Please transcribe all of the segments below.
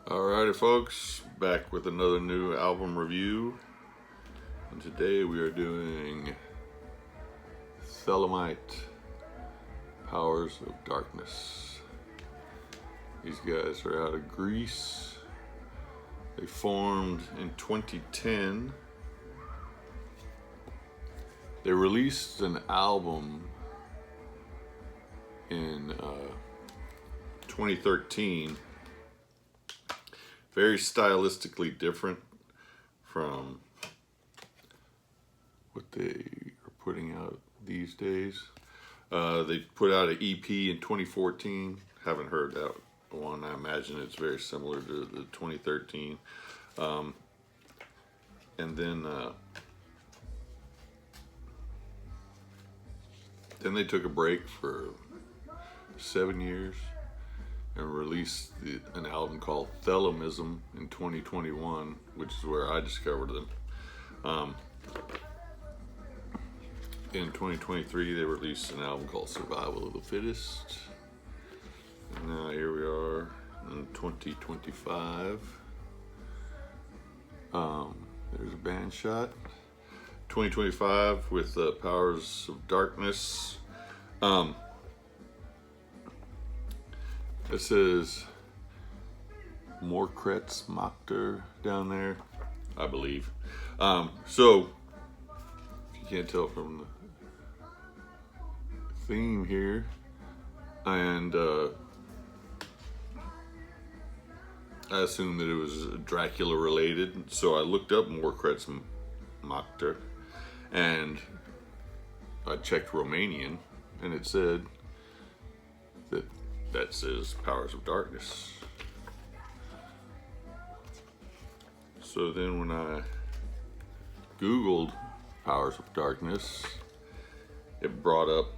Alrighty folks, back with another new album review, and today we are doing Thelemite, Powers of Darkness. These guys are out of Greece. They formed in 2010. They released an album in 2013. Very stylistically different from what they are putting out these days. They put out an EP in 2014. Haven't heard that one. I imagine it's very similar to the 2013. And then they took a break for 7 years and released an album called Thelemism in 2021, which is where I discovered them. In 2023, they released an album called Survival of the Fittest. And now here we are in 2025. There's a band shot. 2025 with Powers of Darkness. It says Morkretz Machter down there, I believe. So, if you can't tell from the theme here, and I assumed that it was Dracula related, so I looked up Morkretz Machter, and I checked Romanian, and it said that says Powers of Darkness. So then when I Googled Powers of Darkness, it brought up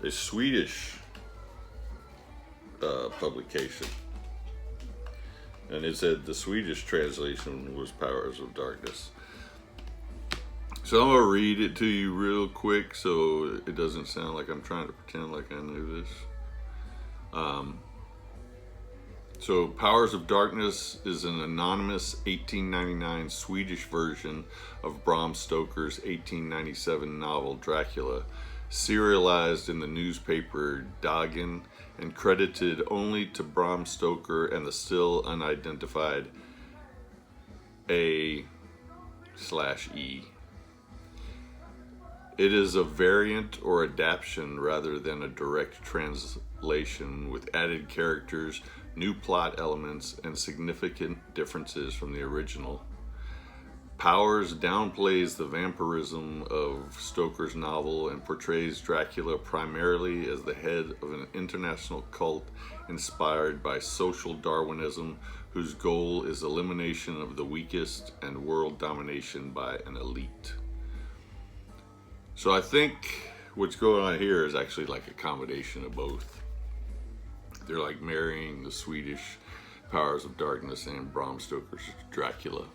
a Swedish publication. And it said the Swedish translation was Powers of Darkness. So I'm going to read it to you real quick so it doesn't sound like I'm trying to pretend like I knew this. So Powers of Darkness is an anonymous 1899 Swedish version of Bram Stoker's 1897 novel Dracula, serialized in the newspaper Dagen and credited only to Bram Stoker and the still unidentified A/E. It is a variant or adaptation rather than a direct translation, with added characters, new plot elements, and significant differences from the original. Powers downplays the vampirism of Stoker's novel and portrays Dracula primarily as the head of an international cult inspired by social Darwinism, whose goal is elimination of the weakest and world domination by an elite. So I think what's going on here is actually like a combination of both. They're like marrying the Swedish Powers of Darkness and Bram Stoker's Dracula.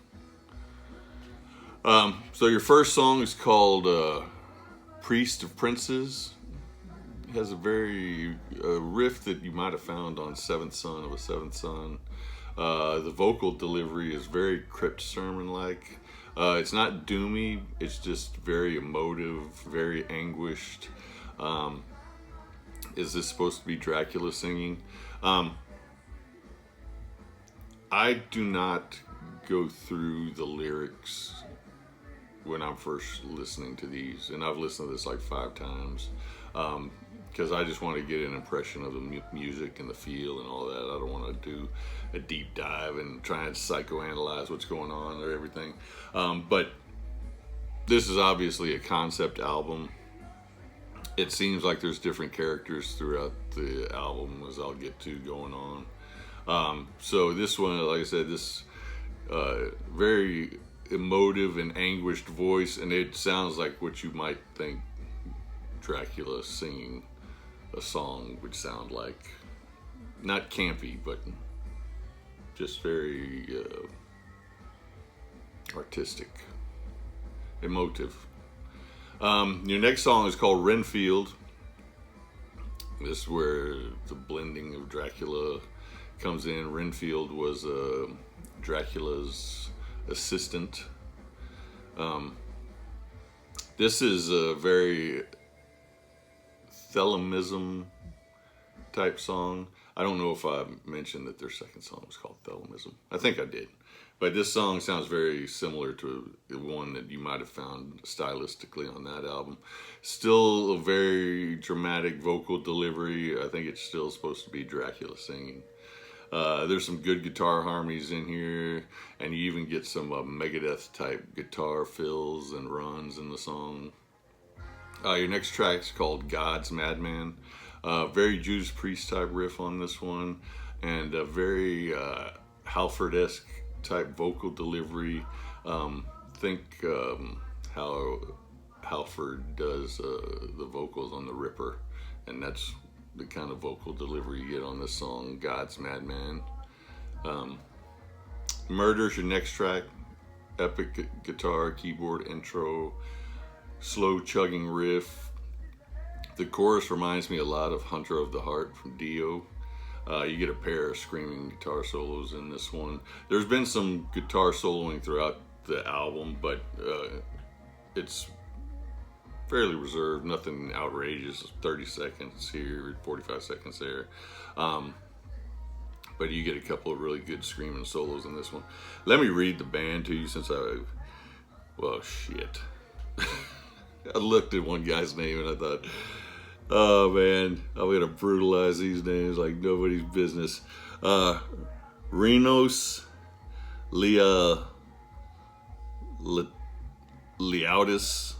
So your first song is called Priest of Princes. It has a riff that you might have found on Seventh Son of a Seventh Son. The vocal delivery is very crypt sermon-like. It's not doomy, it's just very emotive, very anguished. Is this supposed to be Dracula singing? I do not go through the lyrics when I'm first listening to these, and I've listened to this like 5 times, because I just want to get an impression of the music and the feel and all that. I don't want to do a deep dive and try and psychoanalyze what's going on or everything. But this is obviously a concept album. It seems like there's different characters throughout the album, as I'll get to going on. So this one, like I said, this very emotive and anguished voice, and it sounds like what you might think Dracula singing a song would sound like. Not campy, but just very artistic, emotive. Your next song is called Renfield. This is where the blending of Dracula comes in. Renfield was Dracula's assistant. This is a very Thelemism type song. I don't know if I mentioned that their second song was called Thelemism. I think I did. But this song sounds very similar to the one that you might have found stylistically on that album. Still a very dramatic vocal delivery. I think it's still supposed to be Dracula singing. There's some good guitar harmonies in here, and you even get some Megadeth type guitar fills and runs in the song. Your next track is called God's Madman. Very Judas Priest type riff on this one, and a very Halford-esque type vocal delivery. Think how Halford does the vocals on The Ripper, and that's the kind of vocal delivery you get on this song, God's Madman. Murder's your next track. Epic guitar, keyboard intro, slow chugging riff. The chorus reminds me a lot of Hunter of the Heart from Dio. You get a pair of screaming guitar solos in this one. There's been some guitar soloing throughout the album, but it's fairly reserved, nothing outrageous. 30 seconds here, 45 seconds there. But you get a couple of really good screaming solos in this one. Let me read the band to you since well, shit. I looked at one guy's name and I thought, oh man, I'm gonna brutalize these names like nobody's business. Renos, Lialioutis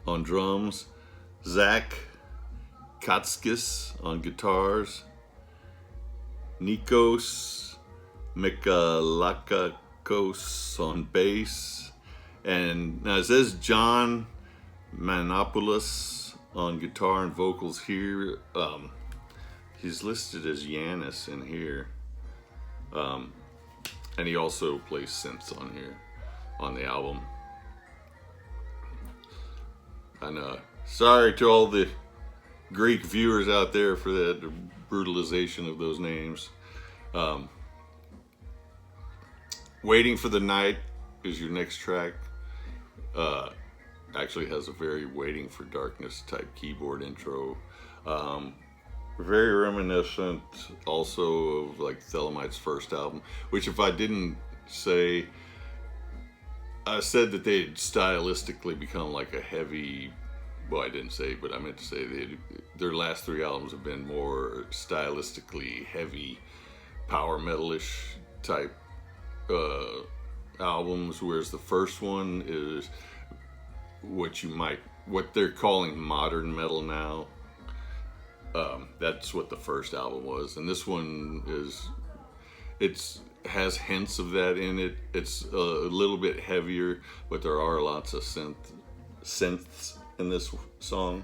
on drums, Zack, Kotsikis on guitars, Nikos, Michalakakos on bass, and now it says John Manopoulos on guitar and vocals here. He's listed as Yannis in here, and he also plays synths on here on the album. And sorry to all the Greek viewers out there for that brutalization of those names. Waiting for the Night is your next track. Actually has a very Waiting for Darkness type keyboard intro. Very reminiscent also of like Thelemite's first album, which if I didn't say, I said that they had stylistically become like a heavy, well, I didn't say, but I meant to say their last three albums have been more stylistically heavy, power metal-ish type albums, whereas the first one is what they're calling modern metal now. That's what the first album was, and this one has hints of that in it. It's a little bit heavier, but there are lots of synths in this song.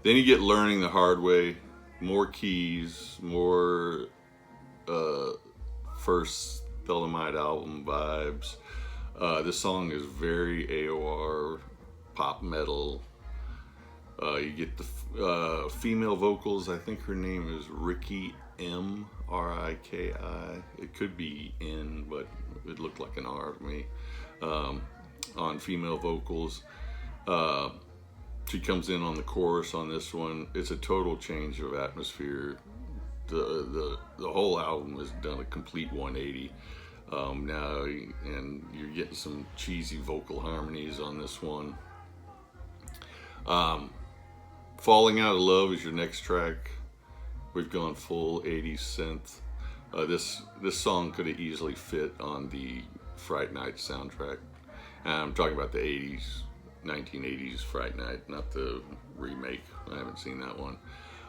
Then you get Learning the Hard Way, more keys, more first Thelemite album vibes. This song is very AOR pop metal. You get the female vocals. I think her name is Riki M, R-I-K-I. It could be N, but it looked like an R to me. On female vocals. She comes in on the chorus on this one. It's a total change of atmosphere. The whole album has done a complete 180 now, and you're getting some cheesy vocal harmonies on this one. Falling Out of Love is your next track. We've gone full 80s synth. This song could have easily fit on the Fright Night soundtrack. I'm talking about the 1980s Fright Night, not the remake. I haven't seen that one.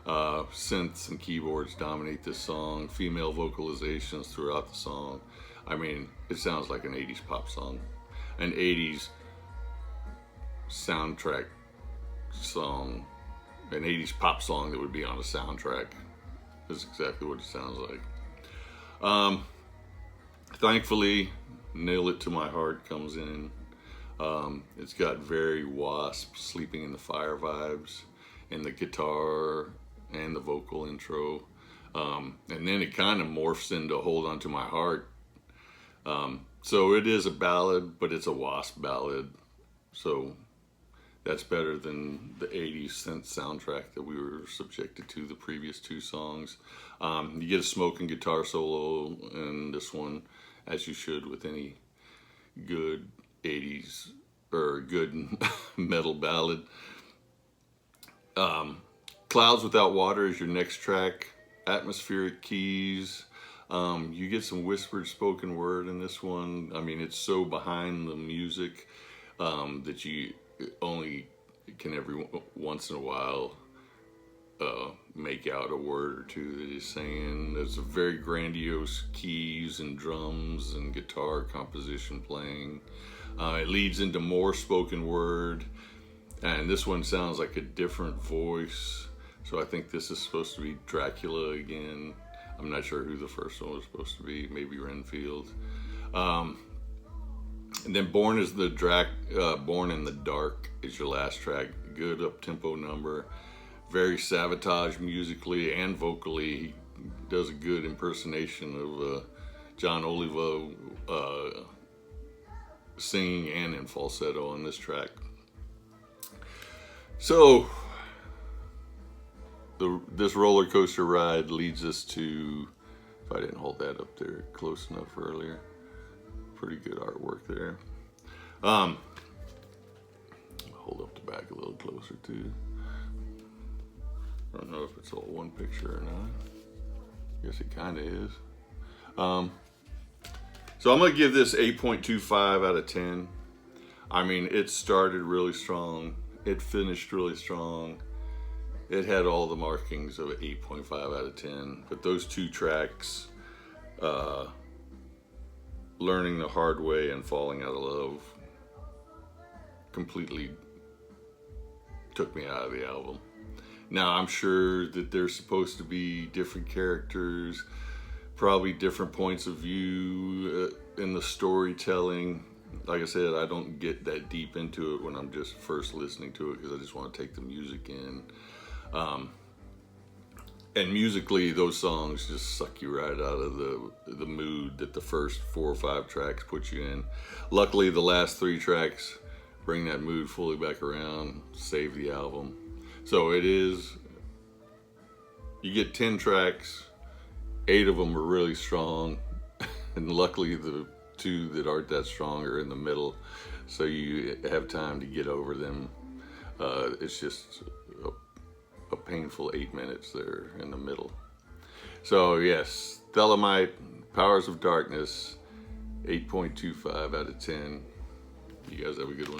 Synths and keyboards dominate this song. Female vocalizations throughout the song. I mean, it sounds like an 80s pop song. An 80s soundtrack song. An 80s pop song that would be on a soundtrack. That's exactly what it sounds like. Thankfully, Nail It to My Heart comes in. It's got very Wasp, Sleeping in the Fire vibes in the guitar and the vocal intro. And then it kind of morphs into Hold On To My Heart. So it is a ballad, but it's a Wasp ballad. So that's better than the 80s synth soundtrack that we were subjected to, the previous two songs. You get a smoking guitar solo in this one, as you should with any good 80s or good metal ballad. Clouds Without Water is your next track. Atmospheric keys. You get some whispered spoken word in this one. I mean, it's so behind the music that you only can every once in a while make out a word or two that he's saying. There's a very grandiose keys and drums and guitar composition playing. It leads into more spoken word, and this one sounds like a different voice. So I think this is supposed to be Dracula again. I'm not sure who the first one was supposed to be. Maybe Renfield. And then Born in the Dark is your last track. Good up-tempo number. Very Savatage musically and vocally. He does a good impersonation of John Oliva singing and in falsetto on this track. So this roller coaster ride leads us to, if I didn't hold that up there close enough earlier, pretty good artwork there. Hold up the back a little closer too. I don't know if it's all one picture or not. I guess it kind of is. So I'm going to give this 8.25 out of 10. I mean, it started really strong. It finished really strong. It had all the markings of an 8.5 out of 10. But those two tracks, Learning the Hard Way and Falling Out of Love, completely took me out of the album. Now, I'm sure that there's supposed to be different characters, probably different points of view in the storytelling. Like I said, I don't get that deep into it when I'm just first listening to it because I just want to take the music in. And musically, those songs just suck you right out of the mood that the first 4 or 5 tracks put you in. Luckily, the last 3 tracks bring that mood fully back around, save the album. So it is, you get 10 tracks, 8 of them are really strong, and luckily the 2 that aren't that strong are in the middle, so you have time to get over them. It's just a painful 8 minutes there in the middle. So yes, Thelemite, Powers of Darkness, 8.25 out of 10. You guys have a good one.